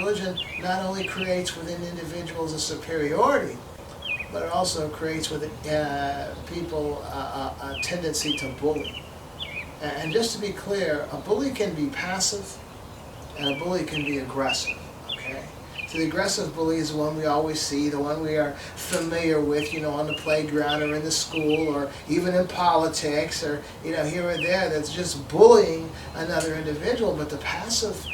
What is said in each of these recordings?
religion not only creates within individuals a superiority, but it also creates within people a tendency to bully. And just to be clear, a bully can be passive and a bully can be aggressive, okay? So the aggressive bully is the one we always see, the one we are familiar with, on the playground or in the school or even in politics or, here or there, that's just bullying another individual. But the passive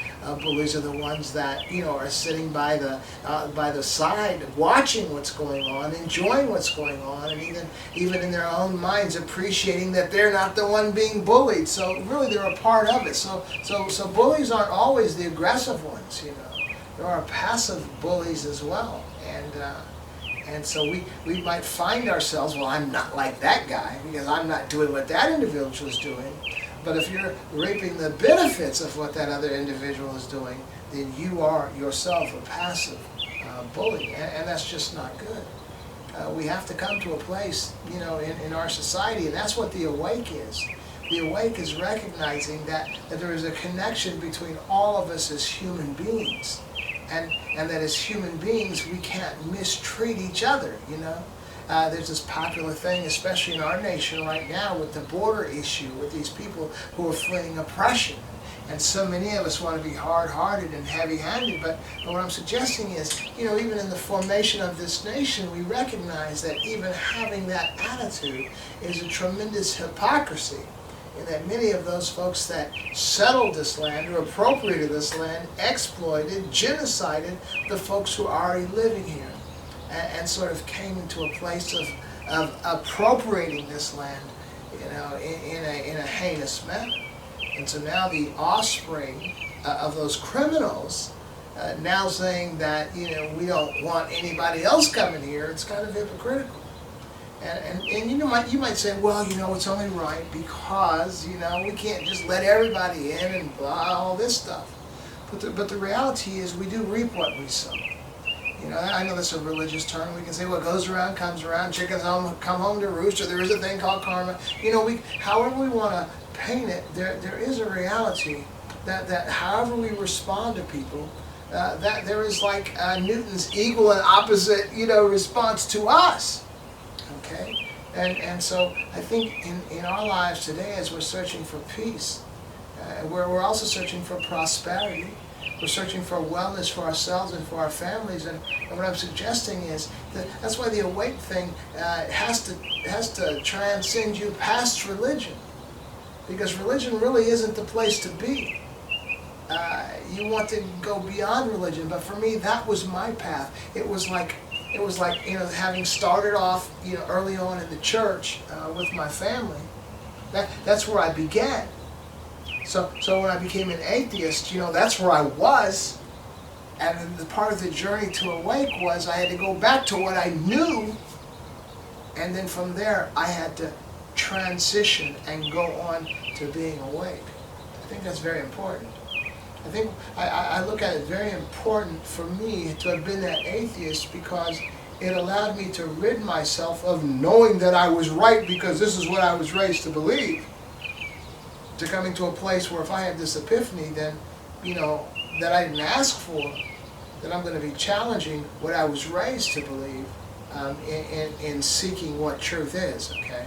bullies are the ones that, are sitting by the side, watching what's going on, enjoying what's going on, and even in their own minds appreciating that they're not the one being bullied. So really they're a part of it. So bullies aren't always the aggressive ones, There are passive bullies as well, and so we might find ourselves, well, I'm not like that guy because I'm not doing what that individual is doing. But if you're reaping the benefits of what that other individual is doing, then you are yourself a passive bully, and that's just not good. We have to come to a place, in our society, and that's what the awake is. The awake is recognizing that there is a connection between all of us as human beings. And that as human beings, we can't mistreat each other, There's this popular thing, especially in our nation right now, with the border issue, with these people who are fleeing oppression. And so many of us want to be hard-hearted and heavy-handed, but what I'm suggesting is, even in the formation of this nation, we recognize that even having that attitude is a tremendous hypocrisy. And that many of those folks that settled this land or appropriated this land exploited, genocided the folks who are already living here, and sort of came into a place of appropriating this land, in a heinous manner. And so now the offspring of those criminals now saying that we don't want anybody else coming here, it's kind of hypocritical. And you might say, well, it's only right because, we can't just let everybody in and blah, all this stuff. But the reality is we do reap what we sow. I know that's a religious term. We can say what goes around comes around, chickens come home to roost, or there is a thing called karma. However we want to paint it, there is a reality that however we respond to people, that there is like Newton's equal and opposite, response to us. Okay, and so I think in our lives today, as we're searching for peace, we're also searching for prosperity. We're searching for wellness for ourselves and for our families, and what I'm suggesting is that's why the awake thing has to transcend you past religion, because religion really isn't the place to be. You want to go beyond religion, but for me, that was my path. It was like having started off early on in the church with my family. That's where I began. So when I became an atheist, that's where I was. And the part of the journey to awake was I had to go back to what I knew, and then from there I had to transition and go on to being awake. I think that's very important. I think I look at it very important for me to have been that atheist, because it allowed me to rid myself of knowing that I was right because this is what I was raised to believe, to coming to a place where if I have this epiphany, then, that I didn't ask for, then I'm going to be challenging what I was raised to believe in seeking what truth is, okay?